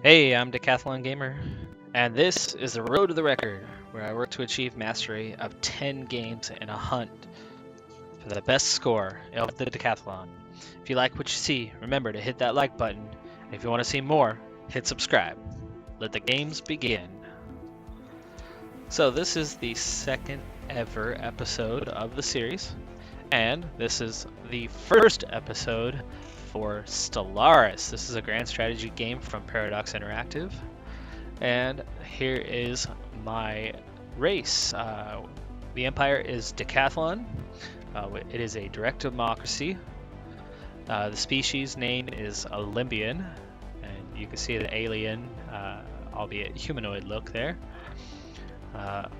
Hey, I'm Decathlon Gamer, and this is the Road to the Record, where I work to achieve mastery of 10 games in a hunt for the best score of the Decathlon. If you like what you see, remember to hit that like button, and if you want to see more, hit subscribe. Let the games begin. So this is the second ever episode of the series, and this is the first episode for Stellaris. This is a grand strategy game from Paradox Interactive. And here is my race. The Empire is Decathlon. It is a direct democracy. The species name is Olympian, and you can see the alien, albeit humanoid look there.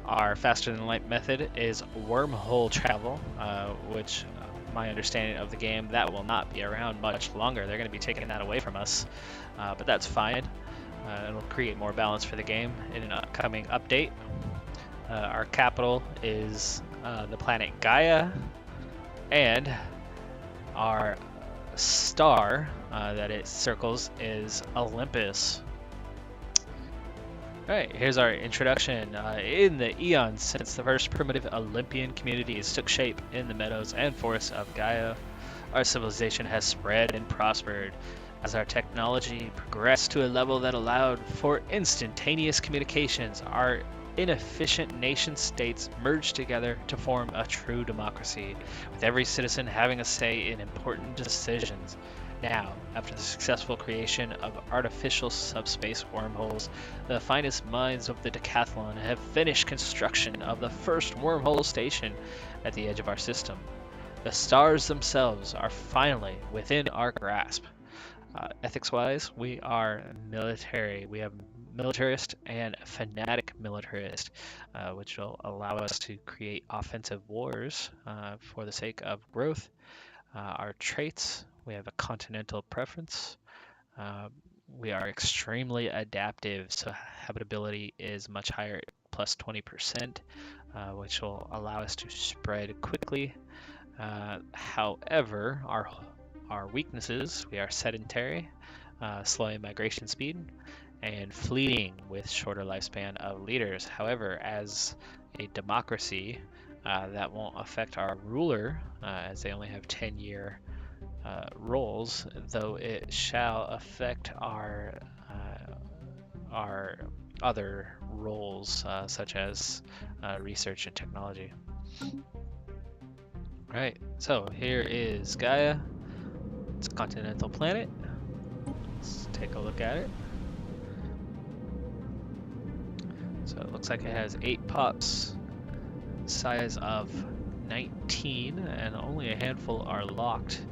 Our faster than light method is wormhole travel, which my understanding of the game, that will not be around much longer. They're going to be taking that away from us, but that's fine. It'll create more balance for the game in an upcoming update. Our capital is the planet Gaia, and our star that it circles is Olympus. Alright, here's our introduction. In the eons since the first primitive Olympian communities took shape in the meadows and forests of Gaia, our civilization has spread and prospered. As our technology progressed to a level that allowed for instantaneous communications, our inefficient nation-states merged together to form a true democracy, with every citizen having a say in important decisions. Now, after the successful creation of artificial subspace wormholes, the finest minds of the Decathlon have finished construction of the first wormhole station at the edge of our system. The stars themselves are finally within our grasp. Ethics-wise, we are military. We have militarist and fanatic militarist, which will allow us to create offensive wars for the sake of growth. Our traits, we have a continental preference. We are extremely adaptive, so habitability is much higher, plus 20%, which will allow us to spread quickly. However, our weaknesses, we are sedentary, slowing migration speed, and fleeting with shorter lifespan of leaders. However, as a democracy, that won't affect our ruler, as they only have 10-year roles, though it shall affect our other roles, such as research and technology. Right, so here is Gaia. It's a continental planet. Let's take a look at it. So it looks like it has 8 pops, size of 19, and only a handful are locked.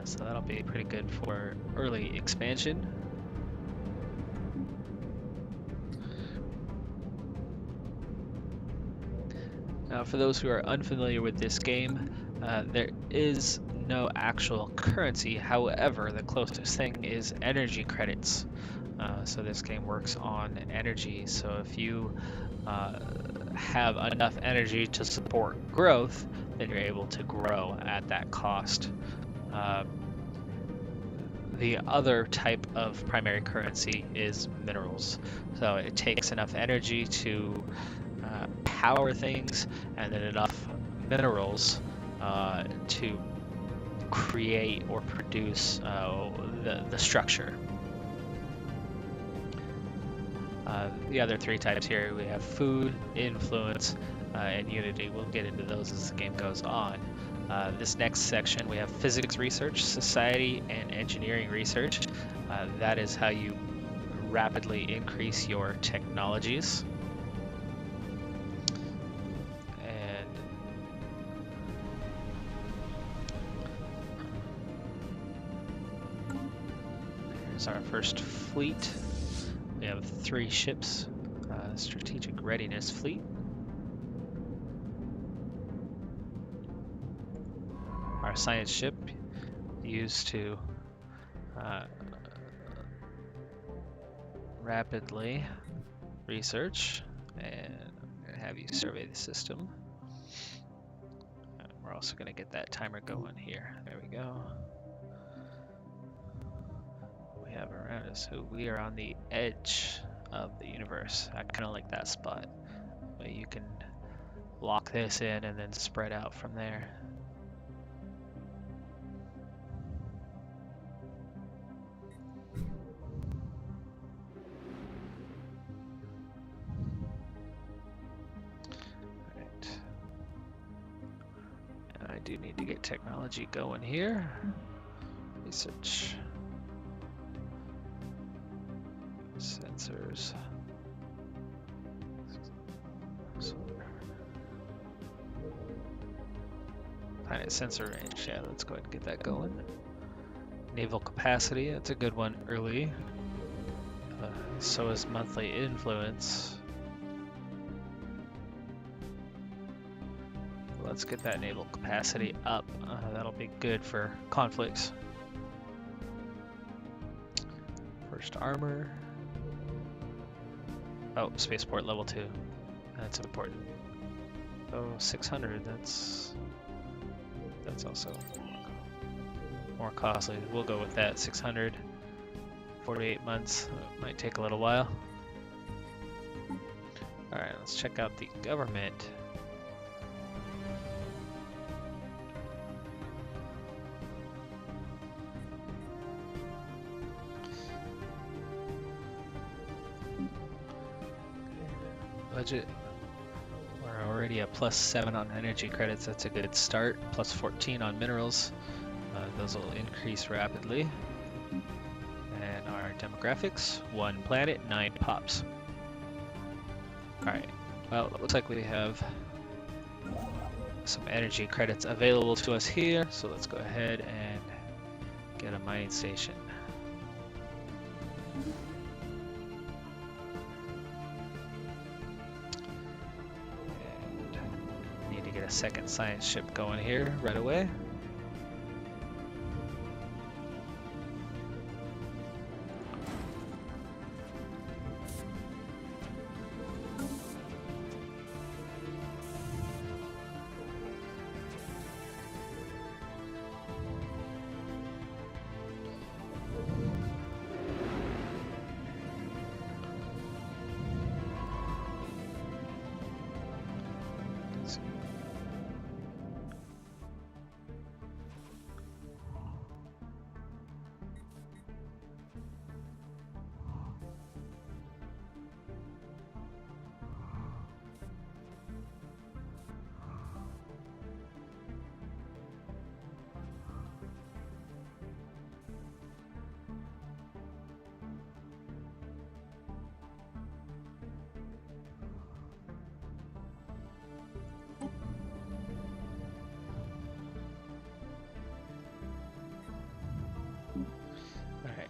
So that'll be pretty good for early expansion. Now, for those who are unfamiliar with this game, there is no actual currency. However, the closest thing is energy credits. So this game works on energy. So if you have enough energy to support growth, then you're able to grow at that cost. The other type of primary currency is minerals. So it takes enough energy to power things, and then enough minerals to create or produce the structure. The other 3 types here, we have food, influence, and unity. We'll get into those as the game goes on. This next section, we have physics research, society, and engineering research. That is how you rapidly increase your technologies. And here's our first fleet. We have 3 ships, strategic readiness fleet. Our science ship used to rapidly research, and I'm going to have you survey the system. We're also going to get that timer going here. There we go. We have around So we are on the edge of the universe. I kind of like that spot. But you can lock this in and then spread out from there. Alright. And I do need to get technology going here. Research. Sensors. Planet sensor range, yeah, let's go ahead and get that going. Naval capacity, that's a good one early. So is monthly influence. Let's get that naval capacity up. That'll be good for conflicts. First armor. Oh, spaceport level 2. That's important. Oh, 600, that's also more costly. We'll go with that, 600. 48 months, might take a little while. Alright, let's check out the government. Budget. We're already at +7 on energy credits, that's a good start. +14 on minerals. Those will increase rapidly. And our demographics, 1 planet, 9 pops. Alright, well, it looks like we have some energy credits available to us here, so let's go ahead and get a mining station. And need to get a second science ship going here right away.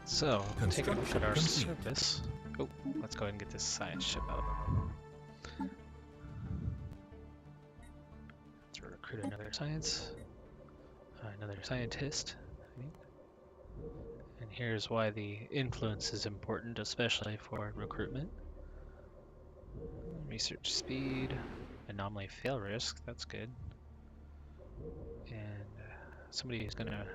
So, take a look at our service. Oh, let's go ahead and get this science ship out. Let's recruit another another scientist. And here's why the influence is important, especially for recruitment. Research speed, anomaly fail risk, that's good. And somebody who's gonna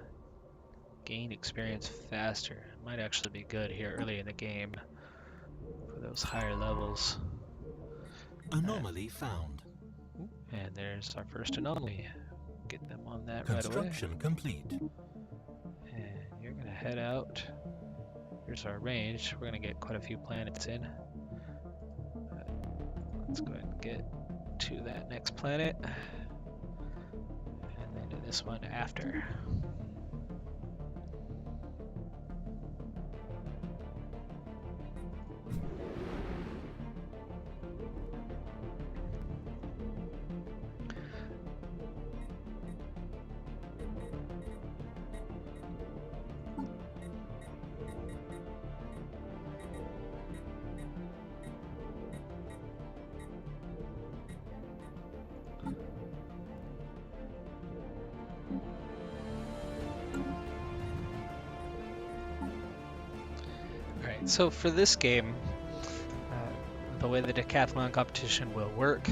gain experience faster. Might actually be good here early in the game for those higher levels. Anomaly found. And there's our first anomaly. Get them on that right away. Construction complete. And you're gonna head out. Here's our range. We're gonna get quite a few planets in. Let's go ahead and get to that next planet. And then to this one after. So for this game, the way the Decathlon competition will work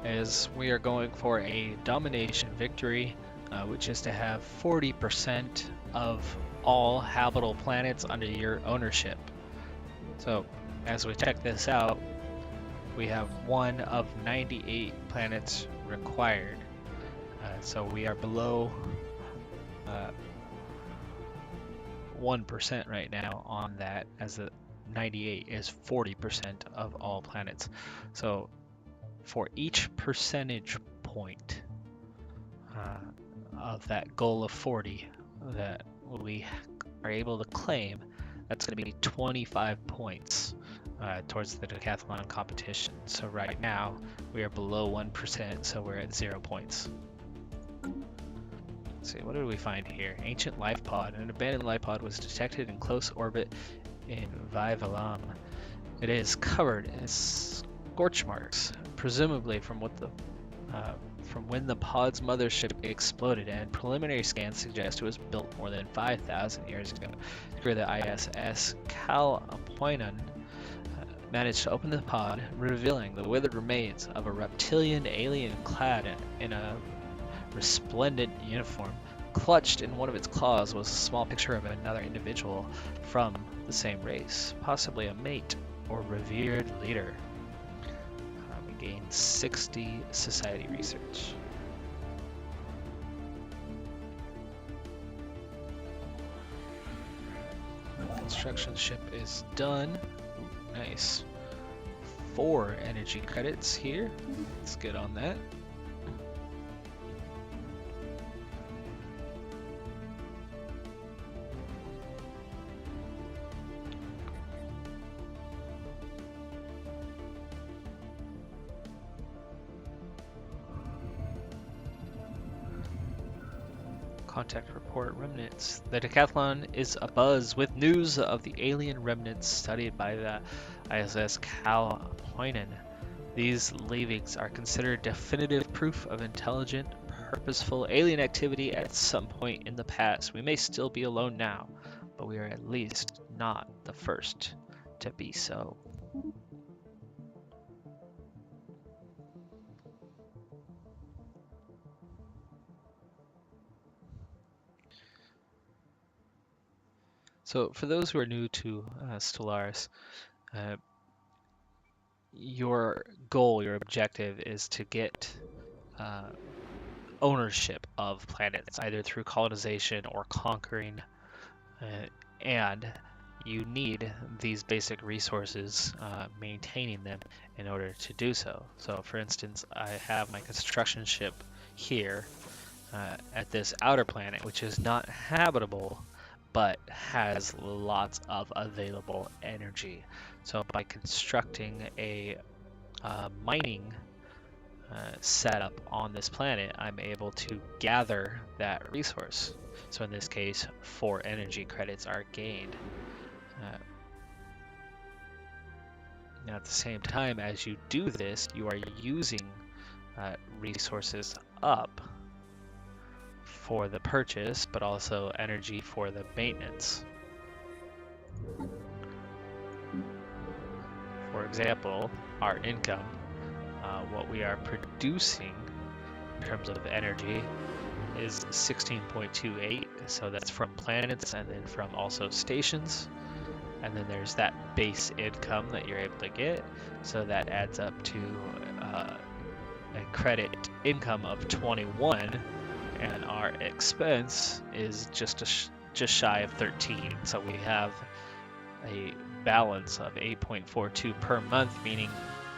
is we are going for a domination victory, which is to have 40% of all habitable planets under your ownership. So as we check this out, we have 1 of 98 planets required. So we are below 1% right now on that, as the 98 is 40% of all planets. So for each percentage point of that goal of 40 that we are able to claim, that's going to be 25 points towards the decathlon competition. So right now we are below 1%, so we're at 0 points. Let's see, what did we find here? Ancient life pod. An abandoned life pod was detected in close orbit in Vivalam. It is covered in scorch marks, presumably from when the pod's mothership exploded, and preliminary scans suggest it was built more than 5,000 years ago. The crew of the ISS Calpoinon managed to open the pod, revealing the withered remains of a reptilian alien clad in a resplendent uniform. Clutched in one of its claws was a small picture of another individual from the same race, possibly a mate or revered leader. We gained 60 society research. Construction ship is done. Ooh, nice. 4 energy credits here. Let's get on that. Contact report remnants. The Decathlon is abuzz with news of the alien remnants studied by the ISS Calpoinon. These leavings are considered definitive proof of intelligent, purposeful alien activity at some point in the past. We may still be alone now, but we are at least not the first to be so. So for those who are new to Stellaris, your goal, your objective is to get ownership of planets, either through colonization or conquering, and you need these basic resources, maintaining them in order to do so. So for instance, I have my construction ship here at this outer planet, which is not habitable, but has lots of available energy. So by constructing a mining setup on this planet, I'm able to gather that resource. So in this case, 4 energy credits are gained. Now at the same time as you do this, you are using resources up for the purchase, but also energy for the maintenance. For example, our income, what we are producing in terms of energy is 16.28, so that's from planets and then from also stations. And then there's that base income that you're able to get, so that adds up to a credit income of 21, and our expense is just shy of 13. So we have a balance of 8.42 per month, meaning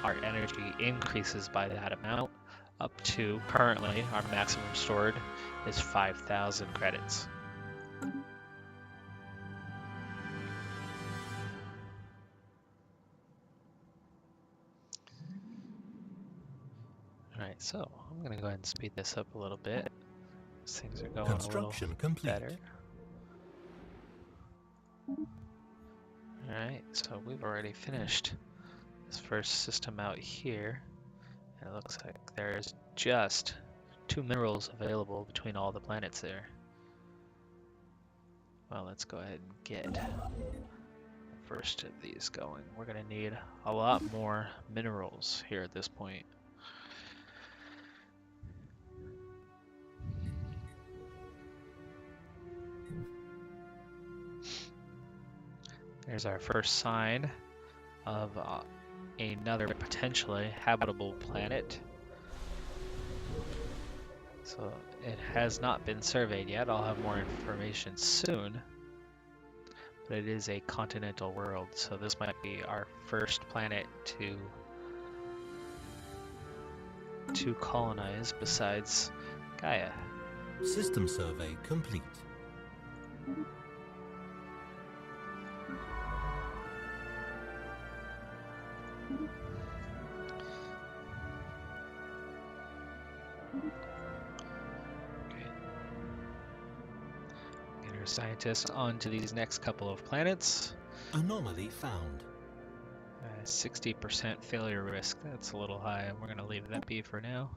our energy increases by that amount up to, currently our maximum stored is 5,000 credits. Alright, so I'm going to go ahead and speed this up a little bit. Things are going Construction a little complete. better. Alright, so we've already finished this first system out here. And it looks like there's just 2 minerals available between all the planets there. Well, let's go ahead and get the first of these going. We're going to need a lot more minerals here at this point. There's our first sign. of another potentially habitable planet. So it has not been surveyed yet. I'll have more information soon. But it is a continental world, so this might be our first planet to colonize besides Gaia. System survey complete. Get our scientists onto these next couple of planets. Anomaly found. 60% failure risk. That's a little high. We're going to leave that be for now.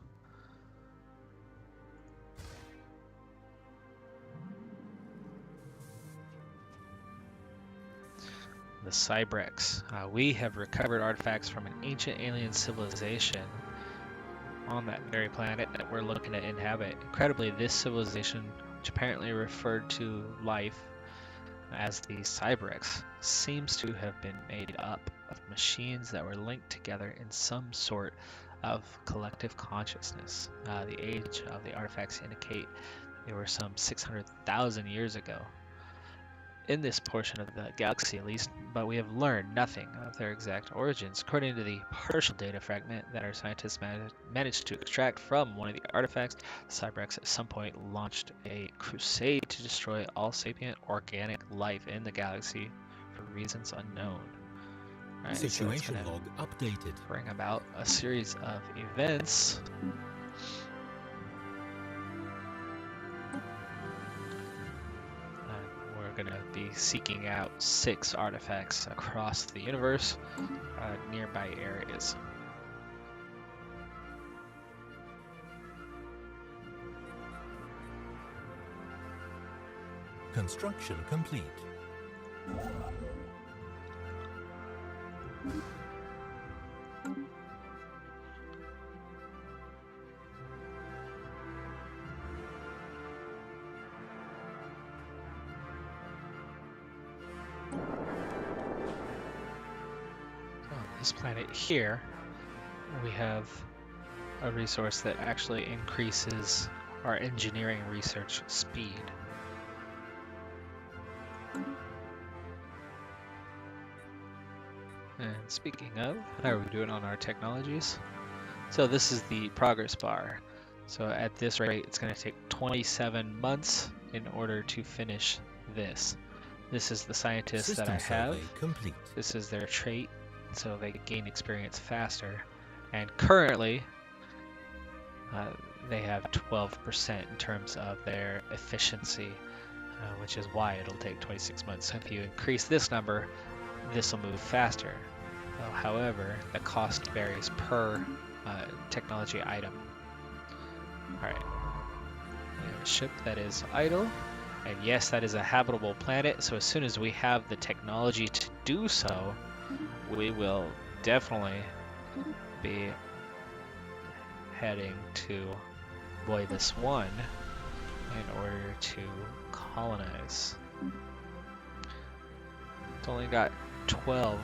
The Cybrex. We have recovered artifacts from an ancient alien civilization on that very planet that we're looking to inhabit. Incredibly, this civilization, which apparently referred to life as the Cybrex, seems to have been made up of machines that were linked together in some sort of collective consciousness. The age of the artifacts indicate they were some 600,000 years ago in this portion of the galaxy at least, but we have learned nothing of their exact origins. According to the partial data fragment that our scientists managed to extract from one of the artifacts, Cybrex at some point launched a crusade to destroy all sapient organic life in the galaxy for reasons unknown. Right, Situation log updated. Bring about a series of events. Going to be seeking out 6 artifacts across the universe, nearby areas. Construction complete. This planet here, we have a resource that actually increases our engineering research speed. And speaking of, how are we doing on our technologies? So this is the progress bar. So at this rate, it's going to take 27 months in order to finish this. This is the scientists System that I have. Complete. This is their trait, so they gain experience faster. And currently, they have 12% in terms of their efficiency, which is why it'll take 26 months. So if you increase this number, this will move faster. However, the cost varies per technology item. Alright, we have a ship that is idle, and yes, that is a habitable planet, so as soon as we have the technology to do so, we will definitely be heading to Voidus 1 in order to colonize. It's only got 12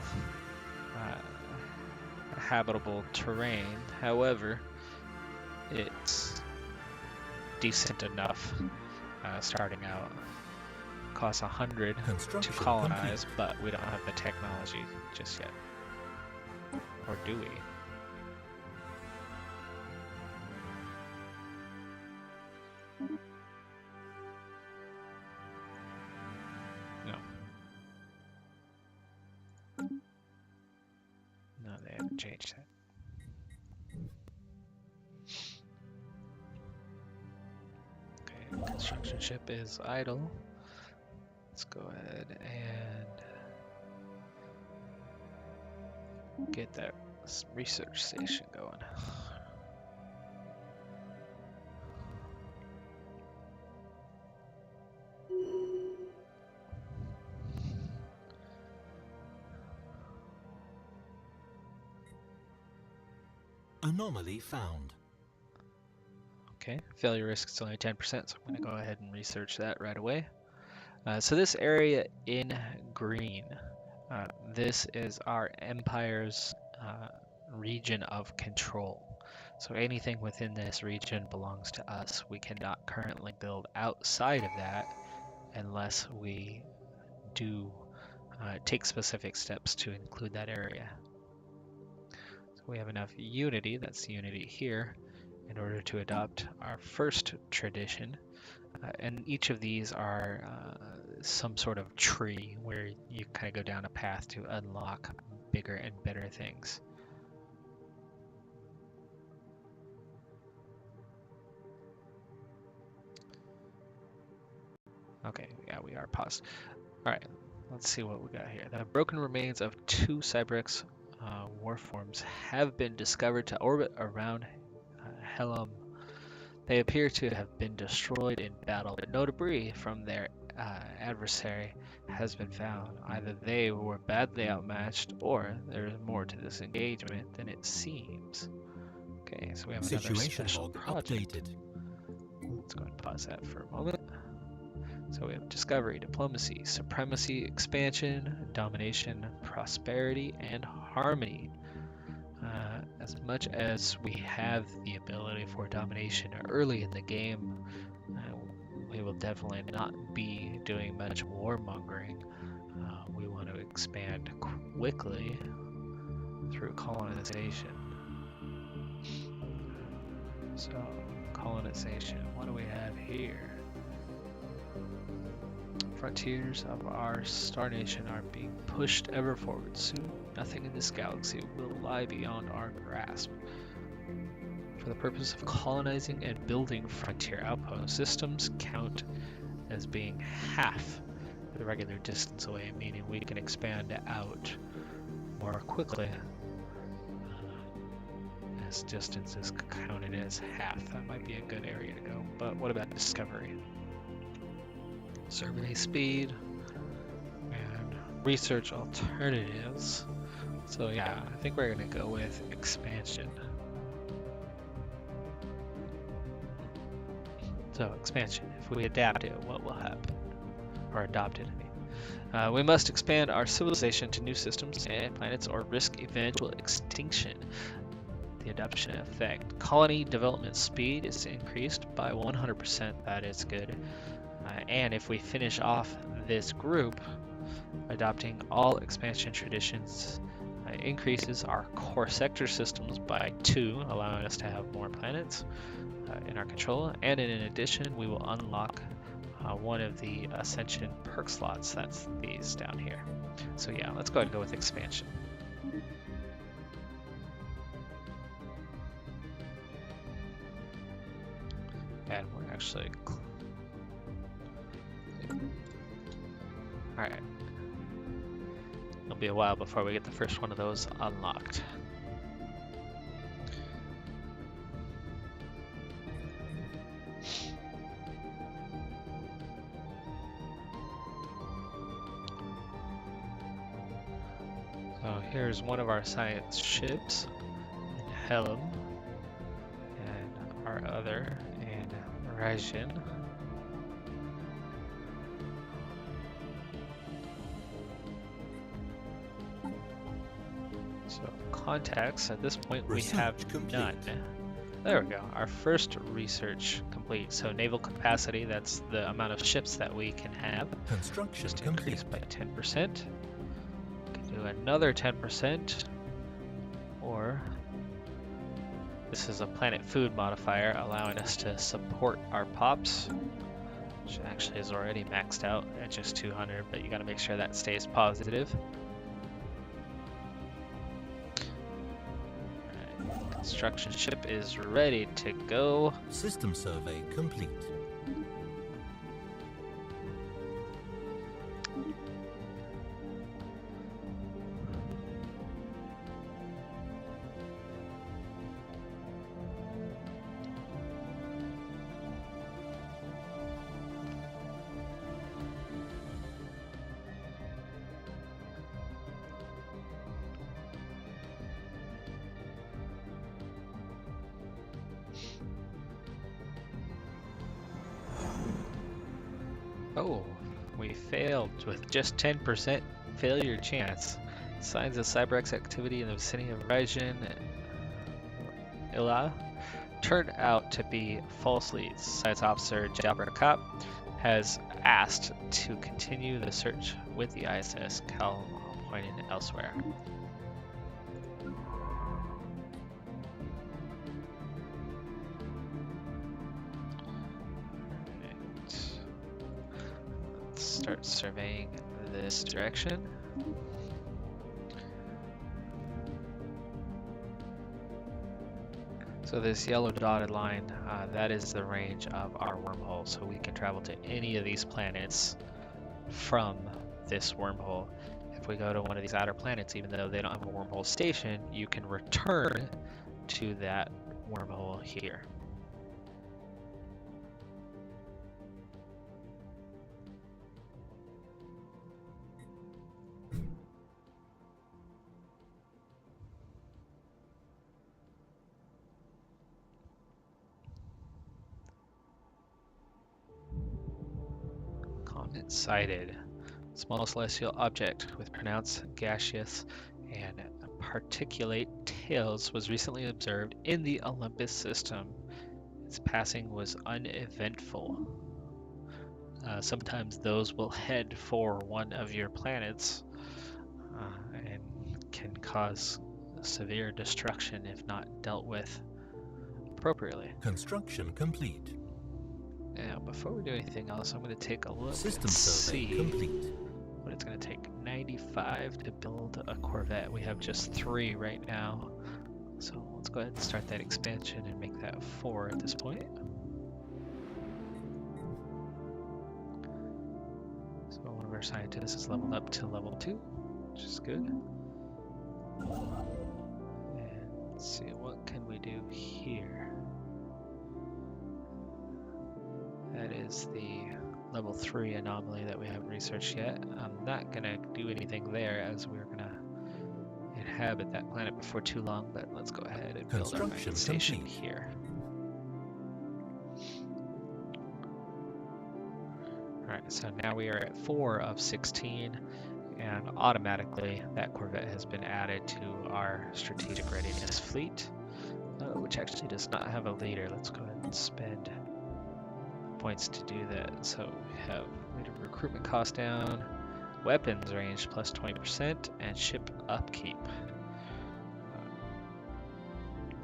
habitable terrain, however, it's decent enough starting out. Costs 100 to colonize, but we don't have the technology just yet. Or do we? No. No, they haven't changed that. Okay, construction ship is idle. Let's go ahead and get that research station going. Anomaly found. Okay, failure risk is only 10%, so I'm going to go ahead and research that right away. So this area in green, This is our empire's region of control. So anything within this region belongs to us. We cannot currently build outside of that unless we do take specific steps to include that area. So we have enough unity, that's unity here, in order to adopt our first tradition. And each of these are some sort of tree where you kind of go down a path to unlock bigger and better things. Okay, yeah, we are paused. All right, let's see what we got here. The broken remains of 2 Cybrex warforms have been discovered to orbit around Helm. They appear to have been destroyed in battle, but no debris from their adversary has been found. Either they were badly outmatched, or there is more to this engagement than it seems. Okay, so we have another Situation special log project. updated. Let's go ahead and pause that for a moment. So we have discovery, diplomacy, supremacy, expansion, domination, prosperity, and harmony. As much as we have the ability for domination early in the game, we will definitely not be doing much warmongering. We want to expand quickly through colonization. So, colonization, what do we have here? Frontiers of our star nation are being pushed ever forward. Soon, nothing in this galaxy will lie beyond our grasp. For the purpose of colonizing and building frontier outpost systems count as being half the regular distance away, meaning we can expand out more quickly as distance is counted as half. That might be a good area to go, but what about discovery? Survey speed and research alternatives. So yeah, I think we're gonna go with expansion. So expansion, if we adapt it, what will happen? Or adopt it, I mean. We must expand our civilization to new systems and planets or risk eventual extinction. The adoption effect. Colony development speed is increased by 100%, that is good. And if we finish off this group, adopting all expansion traditions increases our core sector systems by 2, allowing us to have more planets in our control. And in addition, we will unlock one of the Ascension perk slots. That's these down here. So yeah, let's go ahead and go with expansion. And we're actually... Alright. It'll be a while before we get the first one of those unlocked. So here's one of our science ships in Helm, and our other in Rajin. So contacts, at this point we have none. There we go, our first research complete. So naval capacity, that's the amount of ships that we can have. Construction Just complete. increased by 10%. We can do another 10%, or this is a planet food modifier allowing us to support our pops, which actually is already maxed out at just 200, but you got to make sure that stays positive. Alright, construction ship is ready to go. System survey complete. Oh, we failed with just 10% failure chance. Signs of Cyberx activity in the vicinity of Raijin Ila turned out to be false leads. Science Officer Jabra Cop has asked to continue the search with the ISS Cal pointing elsewhere. Let's start surveying this direction. So this yellow dotted line, that is the range of our wormhole. So we can travel to any of these planets from this wormhole. If we go to one of these outer planets, even though they don't have a wormhole station, you can return to that wormhole here. Comet sighted. Small celestial object with pronounced gaseous and particulate tails was recently observed in the Olympus system. Its passing was uneventful. Sometimes those will head for one of your planets and can cause severe destruction if not dealt with appropriately. Construction complete. Now, before we do anything else, I'm going to take a look System and survey see complete. what it's going to take. 95 to build a Corvette. We have just 3 right now. So let's go ahead and start that expansion and make that 4 at this point. So one of our scientists is leveled up to level 2, which is good. And let's see, what can we do here? That is the level 3 anomaly that we haven't researched yet. I'm not going to do anything there as we're going to inhabit that planet before too long, but let's go ahead and build our main station here. Alright, so now we are at 4 of 16, and automatically that Corvette has been added to our strategic readiness fleet, which actually does not have a leader. Let's go ahead and spend points to do that. So we have recruitment cost down, weapons range plus 20%, and ship upkeep.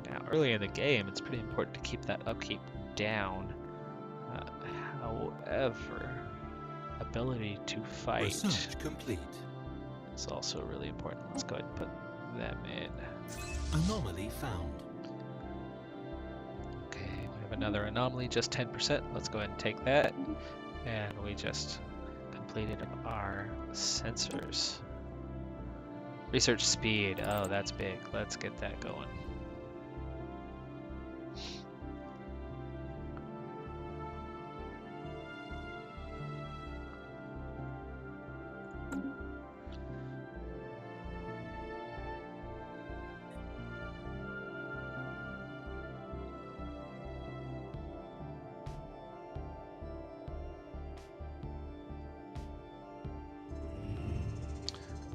Now early in the game it's pretty important to keep that upkeep down. However, ability to fight Research complete. is also really important. Let's go ahead and put them in. Anomaly found. Another anomaly, just 10%. Let's go ahead and take that. And we just completed our sensors. Research speed. Oh, that's big. Let's get that going.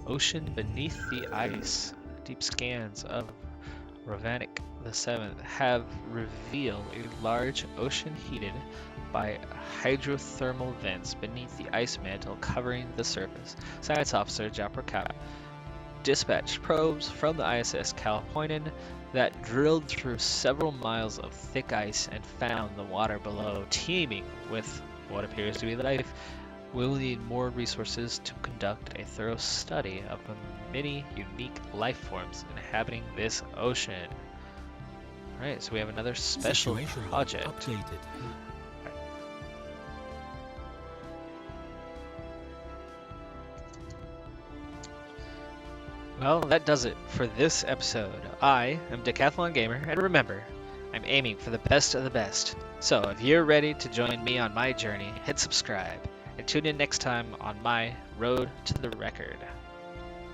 Ocean beneath the ice. Deep scans of Ravanic VII have revealed a large ocean heated by hydrothermal vents beneath the ice mantle covering the surface. Science Officer Japra Kata dispatched probes from the ISS Cal Poinan that drilled through several miles of thick ice and found the water below teeming with what appears to be life. We'll need more resources to conduct a thorough study of the many unique life forms inhabiting this ocean. Alright, so we have another special project. Updated. Well, that does it for this episode. I am Decathlon Gamer, and remember, I'm aiming for the best of the best. So if you're ready to join me on my journey, hit subscribe. And tune in next time on my road to the record.